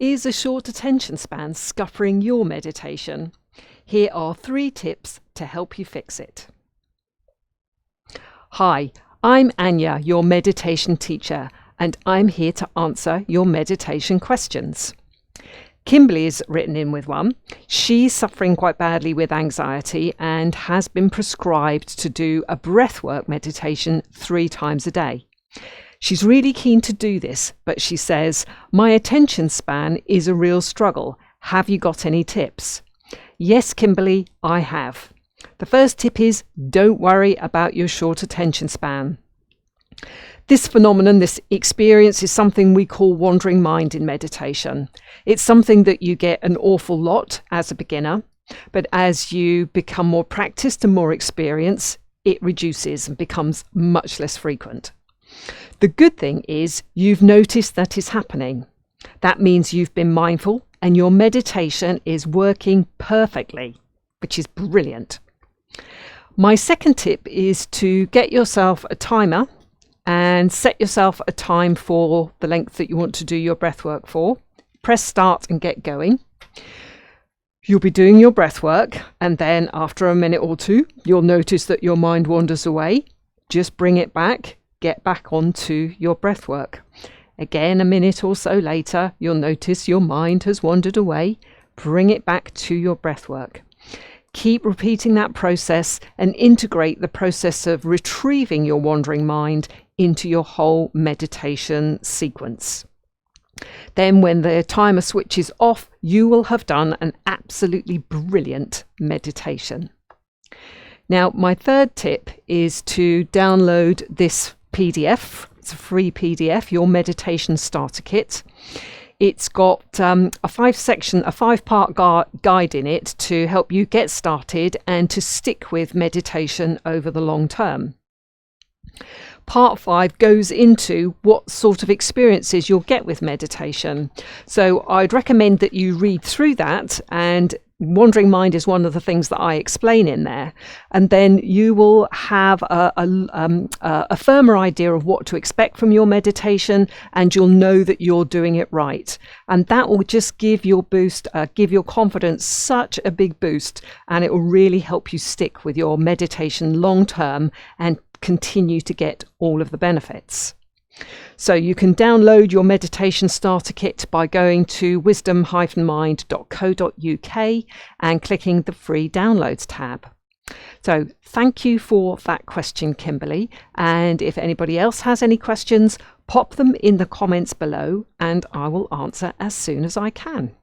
Is a short attention span scuppering your meditation? Here are 3 tips to help you fix it. Hi, I'm Anya, your meditation teacher, and I'm here to answer your meditation questions. Kimberly is written in with one. She's suffering quite badly with anxiety and has been prescribed to do a breathwork meditation 3 times a day. She's really keen to do this, but she says, my attention span is a real struggle. Have you got any tips? Yes, Kimberly, I have. The first tip is don't worry about your short attention span. This phenomenon, this experience, is something we call wandering mind in meditation. It's something that you get an awful lot as a beginner, but as you become more practiced and more experienced, it reduces and becomes much less frequent. The good thing is you've noticed that is happening. That means you've been mindful and your meditation is working perfectly, which is brilliant. My second tip is to get yourself a timer and set yourself a time for the length that you want to do your breath work for. Press start and get going. You'll be doing your breath work, and then after a minute or 2, you'll notice that your mind wanders away. Just bring it back. Get back onto your breath work. Again, a minute or so later, you'll notice your mind has wandered away. Bring it back to your breath work. Keep repeating that process and integrate the process of retrieving your wandering mind into your whole meditation sequence. Then when the timer switches off, you will have done an absolutely brilliant meditation. Now, my third tip is to download this PDF. It's a free PDF, your meditation starter kit. It's got a 5-part guide in it to help you get started and to stick with meditation over the long term. Part 5 goes into what sort of experiences you'll get with meditation. So I'd recommend that you read through that, and wandering mind is one of the things that I explain in there. And then you will have a firmer idea of what to expect from your meditation, and you'll know that you're doing it right. And that will just give your confidence such a big boost, and it will really help you stick with your meditation long term and continue to get all of the benefits. So you can download your meditation starter kit by going to wisdom-mind.co.uk and clicking the free downloads tab. So thank you for that question, Kimberly. And if anybody else has any questions, pop them in the comments below and I will answer as soon as I can.